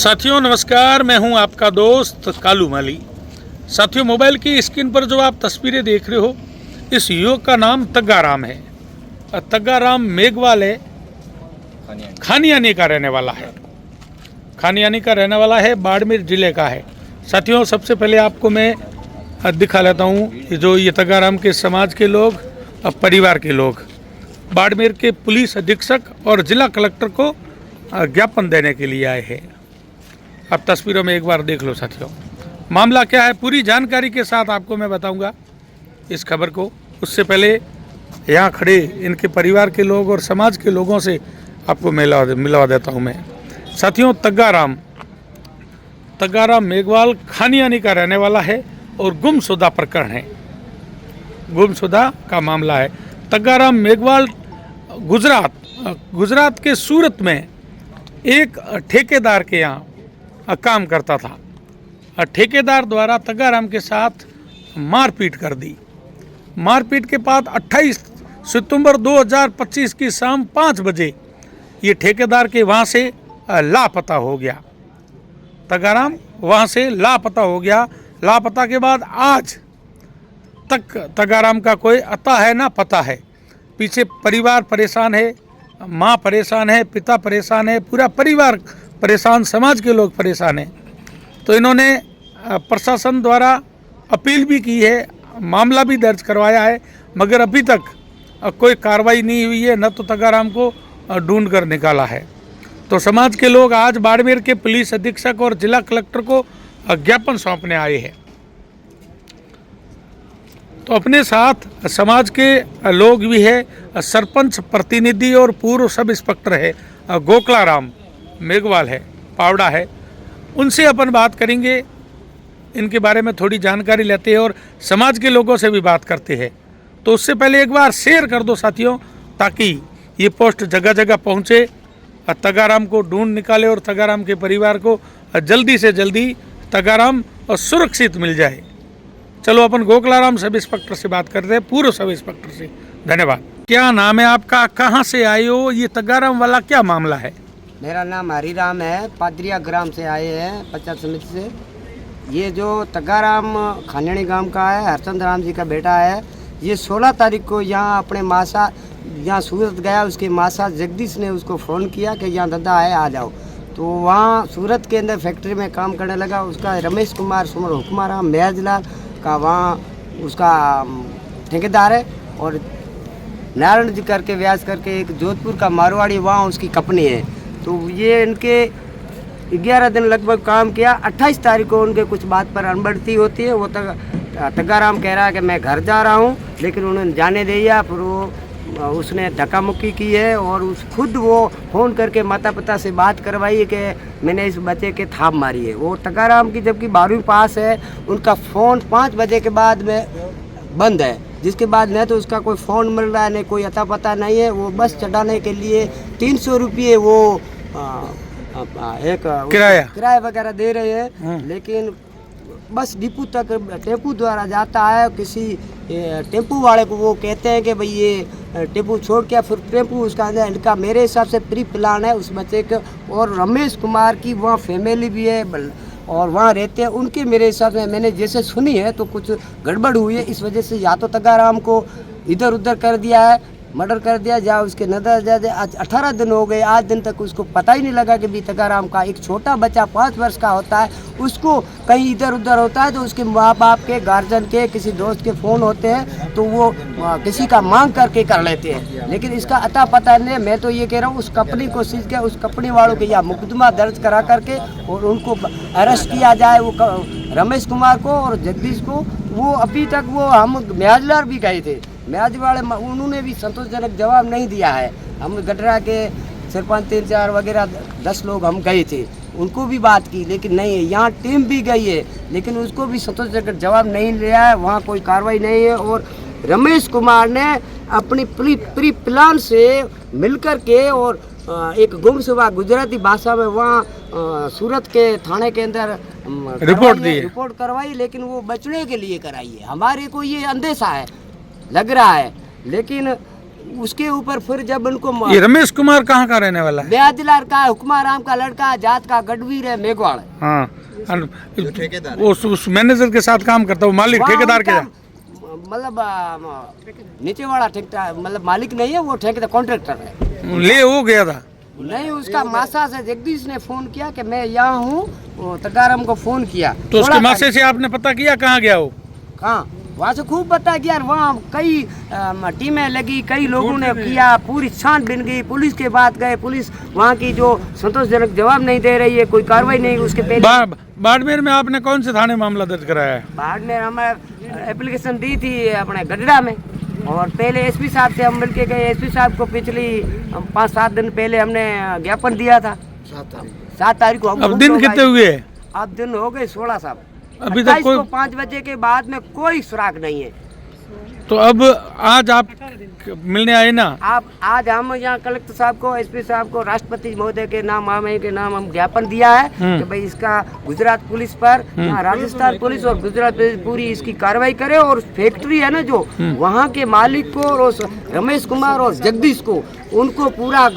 साथियों नमस्कार, मैं हूं आपका दोस्त कालू माली। साथियों, मोबाइल की स्क्रीन पर जो आप तस्वीरें देख रहे हो, इस युवक का नाम तग्गाराम है। तग्गाराम मेघवाल है, खानियानी का रहने वाला है। खानियानी का रहने वाला है, बाड़मेर जिले का है। साथियों, सबसे पहले आपको मैं दिखा लेता हूं जो ये तग्गाराम के समाज के लोग, परिवार के लोग बाड़मेर के पुलिस अधीक्षक और जिला कलेक्टर को ज्ञापन देने के लिए आए हैं। अब तस्वीरों में एक बार देख लो साथियों, मामला क्या है पूरी जानकारी के साथ आपको मैं बताऊंगा इस खबर को। उससे पहले यहाँ खड़े इनके परिवार के लोग और समाज के लोगों से आपको मिलवा देता हूँ मैं। साथियों, तग्गाराम मेघवाल खानियानी का रहने वाला है और गुमशुदा प्रकरण है, गुमशुदा का मामला है। तग्गाराम मेघवाल गुजरात के सूरत में एक ठेकेदार के यहाँ काम करता था। ठेकेदार द्वारा तग्गाराम के साथ मारपीट कर दी। मारपीट के बाद 28 सितंबर 2025 की शाम 5 बजे ये ठेकेदार के वहाँ से लापता हो गया। तग्गाराम वहाँ से लापता हो गया। लापता के बाद आज तक तग्गाराम का कोई अता है ना पता है। पीछे परिवार परेशान है, माँ परेशान है, पिता परेशान है, पूरा परिवार परेशान, समाज के लोग परेशान हैं। तो इन्होंने प्रशासन द्वारा अपील भी की है, मामला भी दर्ज करवाया है, मगर अभी तक कोई कार्रवाई नहीं हुई है, न तो तग्गाराम को ढूंढ कर निकाला है। तो समाज के लोग आज बाड़मेर के पुलिस अधीक्षक और जिला कलेक्टर को ज्ञापन सौंपने आए हैं। तो अपने साथ समाज के लोग भी है, सरपंच प्रतिनिधि और पूर्व सब इंस्पेक्टर है गोकलाराम मेघवाल है, पावड़ा है। उनसे अपन बात करेंगे, इनके बारे में थोड़ी जानकारी लेते हैं और समाज के लोगों से भी बात करते हैं। तो उससे पहले एक बार शेयर कर दो साथियों, ताकि ये पोस्ट जगह जगह पहुँचे, तग्गाराम को ढूंढ निकाले और तग्गाराम के परिवार को जल्दी से जल्दी तग्गाराम सुरक्षित मिल जाए। चलो अपन गोकलाराम सब इंस्पेक्टर से बात करते हैं, पूर्व सब इंस्पेक्टर से। धन्यवाद। क्या नाम है आपका, कहाँ से आए हो, ये तग्गाराम वाला क्या मामला है? मेरा नाम हरिराम है, पादरिया ग्राम से आए हैं, पंचायत समिति से। ये जो तग्गाराम खानियानी गांव का है, हरचंद राम जी का बेटा है। ये 16 तारीख को यहाँ अपने मासा यहाँ सूरत गया, उसके मासा जगदीश ने उसको फ़ोन किया कि यहाँ धंधा है, आ जाओ। तो वहाँ सूरत के अंदर फैक्ट्री में काम करने लगा। उसका रमेश कुमार सुमर हुक्माराम मेहजलाल का वहाँ उसका ठेकेदार है, और नारायण जी करके व्यास करके एक जोधपुर का मारवाड़ी, वहाँ उसकी कंपनी है। तो ये इनके 11 दिन लगभग काम किया। 28 तारीख को उनके कुछ बात पर अनबड़ती होती है। वो तग्गाराम कह रहा है कि मैं घर जा रहा हूँ, लेकिन उन्होंने जाने दिया। फिर उसने धक्का मुक्की की है और खुद वो फ़ोन करके माता पिता से बात करवाई है कि मैंने इस बच्चे के थाप मारी है। वो तग्गाराम की जबकि 12वीं पास है, उनका फ़ोन 5 बजे के बाद में बंद है, जिसके बाद न तो उसका कोई फ़ोन मिल रहा है, न कोई अता पता नहीं है। वो बस चढ़ाने के लिए 300 रुपये वो एक किराया वगैरह दे रहे हैं, लेकिन बस डिपो तक टेम्पू द्वारा जाता है। किसी टेम्पू वाले को वो कहते हैं कि भाई ये टेम्पू छोड़ के, फिर टेम्पू उसका इनका मेरे हिसाब से प्री प्लान है उस बच्चे के। और रमेश कुमार की वहाँ फैमिली भी है और वहाँ रहते हैं उनके, मेरे हिसाब से मैंने जैसे सुनी है तो कुछ गड़बड़ हुई है। इस वजह से या तो तग्गाराम को इधर उधर कर दिया है, मर्डर कर दिया, या उसके नजर जाते। आज 18 दिन हो गए, आज दिन तक उसको पता ही नहीं लगा कि भी तग्गाराम का एक छोटा बच्चा 5 वर्ष का होता है, उसको कहीं इधर उधर होता है तो उसके माँ बाप के, गार्जियन के, किसी दोस्त के फ़ोन होते हैं तो वो किसी का मांग करके कर लेते हैं। लेकिन इसका अता पता नहीं। मैं तो ये कह रहा हूँ उस कंपनी को सीज के, उस कंपनी वालों के यहाँ मुकदमा दर्ज करा करके और उनको अरेस्ट किया जाए, वो रमेश कुमार को और जगदीश को। वो अभी तक वो हम म्याजलार भी गए थे, म्याज वाले उन्होंने भी संतोषजनक जवाब नहीं दिया है। हम गटरा के सरपंच 3-4 वगैरह 10 लोग हम गए थे, उनको भी बात की, लेकिन नहीं है। यहाँ टीम भी गई है, लेकिन उसको भी संतोषजनक जवाब नहीं लिया है, वहाँ कोई कार्रवाई नहीं है। और रमेश कुमार ने अपनी प्री प्लान से मिलकर के और एक गुमशुदा गुजराती भाषा में वहाँ सूरत के थाने के अंदर रिपोर्ट करवाई, लेकिन वो बचने के लिए कराई है। हमारे को ये अंदेशा है, लग रहा है, लेकिन उसके ऊपर फिर जब उनको ये रमेश कुमार कहाँ का रहने वाला है? ब्याजलार का हुक्माराम का लड़का जात का गढ़वीर है मेघवाड़। हाँ, उस मैनेजर के साथ काम करता है, वो मालिक वहाँ ठेकेदार के उनका मतलब नीचे वाला ठेकेदार मतलब मालिक नहीं है, वो ठेकेदार कॉन्ट्रैक्टर है। ले हो गया था। नहीं, उसका मासा से जगदीश ने फोन किया कि मैं यहाँ हूँ, तगारम को फोन किया तो उसके मासे से आपने पता किया कहाँ गया वो? कहाँ, वहाँ से खूब पता किया, वहाँ कई टीमें लगी, कई लोगों ने किया, पूरी छानबीन गई, पुलिस के पास गए, पुलिस वहाँ की जो संतोषजनक जवाब नहीं दे रही है, कोई कार्रवाई नहीं। उसके पहले बाड़मेर में आपने कौन से थाने मामला दर्ज कराया है? बाड़मेर हमें एप्लीकेशन दी थी अपने गढ़ड़ा में, और पहले एसपी साहब से हम मिलके गए। एसपी साहब को पिछली 5-7 दिन पहले हमने ज्ञापन दिया था, 7 तारीख को। अब दिन कितने हुए? अब दिन हो गए 16 साहब। अभी तक कोई 5 बजे के बाद में कोई सुराग नहीं है। तो अब आज आप मिलने आए ना? आप आज हम यहाँ कलेक्टर साहब को, एसपी साहब को, राष्ट्रपति महोदय के नाम, मामले के नाम हम ज्ञापन दिया है कि भाई इसका गुजरात पुलिस पर, यहाँ राजस्थान पुलिस और गुजरात पुलिस पूरी इसकी कार्रवाई करे, और फैक्ट्री है ना जो वहाँ के मालिक को और रमेश कुमार और जगदीश को, उनको पूरा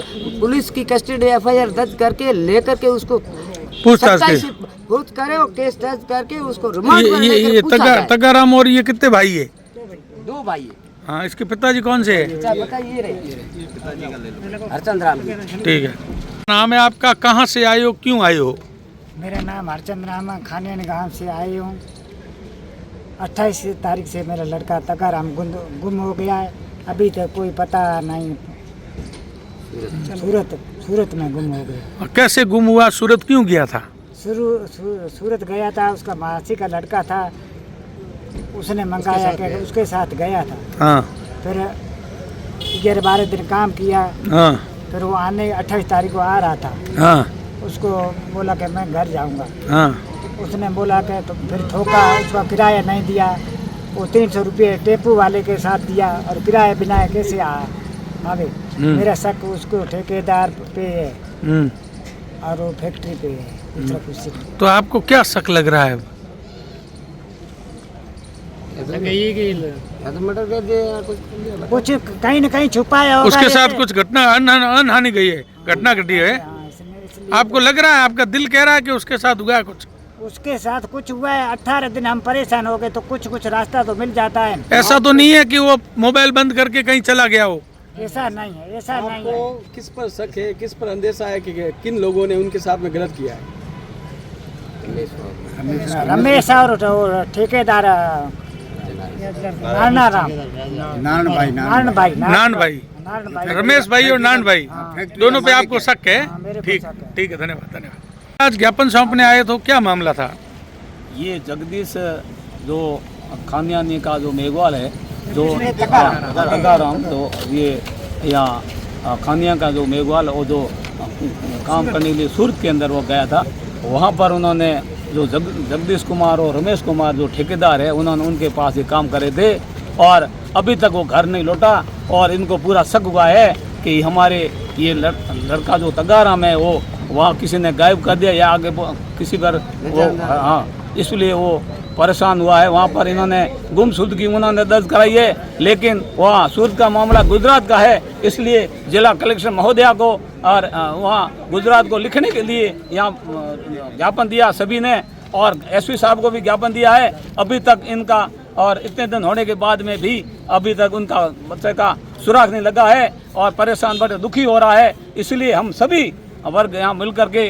पुलिस की कस्टडी FIR दर्ज करके लेकर के उसको पूछ करे और केस दर्ज करके उसको रिमांड पर लेकर पूछा जाए। तगाराम और ये कितने भाई है? 2 भाई है। हाँ, इसके पिताजी कौन से है? बताइए हरचंद राम। ठीक है, नाम है आपका, कहाँ से आए हो, क्यों आए हो? मेरा नाम हरचंद राम है, खानियान गांव से आई हूँ। 28 तारीख से मेरा लड़का तगाराम गुम हो गया है, अभी तक कोई पता नहीं। सूरत में गुम हो गया। कैसे गुम हुआ? सूरत क्यों गया था? सूरत गया था, उसका मासी का लड़का था, उसने मंगाया कि उसके साथ गया था। हाँ। फिर 11-12 दिन काम किया। हाँ। फिर वो आने 28 तारीख को आ रहा था। हाँ। उसको बोला कि मैं घर जाऊंगा। हाँ। उसने बोला कि तो फिर ठोका, उसका किराया नहीं दिया। वो 300 रुपये टेम्पू वाले के साथ दिया, और किराया बिना कैसे आवे। मेरा शक उसको ठेकेदार पे है और वो फैक्ट्री पे है, दूसरा कुछ नहीं। तो आपको क्या शक लग रहा है? कुछ कहीं न कहीं छुपाया होगा। उसके साथ कुछ घटना अनहानि गई है, घटना घटी है। आपको लग रहा है, आपका दिल कह रहा है कि उसके साथ हुआ है कुछ? उसके साथ कुछ हुआ है। 18 दिन हम परेशान हो गए, तो कुछ रास्ता तो मिल जाता है। ऐसा तो नहीं है कि वो मोबाइल बंद करके कहीं चला गया हो? ऐसा नहीं है, ऐसा नहीं है। किस पर शक है, किस पर अंदेशा है कि किन लोगों ने उनके साथ में गलत किया है? रमेश और ठेकेदार नारायण भाई, रमेश भाई और नान भाई, दोनों पे आपको शक है? ठीक है, धन्यवाद। आज ज्ञापन सौंपने आए तो क्या मामला था? ये जगदीश जो खानियानी का जो मेघवाल है, जो तगाराम, तो ये यहाँ खानिया का जो मेघवाल, वो जो काम करने के लिए सूरत के अंदर वो गया था, वहाँ पर उन्होंने जो जगदीश कुमार और रमेश कुमार जो ठेकेदार है, उन्होंने उनके पास ये काम करे थे, और अभी तक वो घर नहीं लौटा। और इनको पूरा शक हुआ है कि हमारे ये लड़का जो तगाराम है, वो वहाँ किसी ने गायब कर दिया या आगे किसी पर वो, हाँ, इसलिए वो परेशान हुआ है। वहाँ पर इन्होंने गुमशुदगी उन्होंने दर्ज कराई है, लेकिन वहाँ सूरत का मामला गुजरात का है, इसलिए जिला कलेक्टर महोदया को और वहाँ गुजरात को लिखने के लिए यहाँ ज्ञापन दिया सभी ने, और एसपी साहब को भी ज्ञापन दिया है। अभी तक इनका, और इतने दिन होने के बाद में भी अभी तक उनका बच्चे का सुराग नहीं लगा है, और परेशान बड़े दुखी हो रहा है। इसलिए हम सभी वर्ग यहाँ मिल करके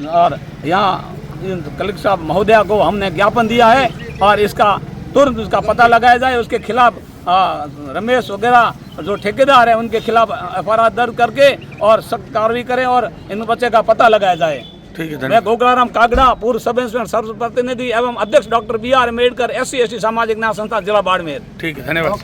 और यहाँ कलेक्टर साहब महोदया को हमने ज्ञापन दिया है, और इसका तुरंत उसका पता लगाया जाए। उसके खिलाफ रमेश वगैरह जो ठेकेदार है, उनके खिलाफ FIR दर्ज करके और सख्त कार्रवाई करें, और इन बच्चे का पता लगाया जाए। ठीक है, मैं गोकलाराम कागड़ा, पूर्व सब इंस्पेक्टर सर्व प्रतिनिधि एवं अध्यक्ष डॉक्टर BR अम्बेडकर SC/ST सामाजिक न्याय संस्था जिला बाड़मेर। ठीक है, धन्यवाद।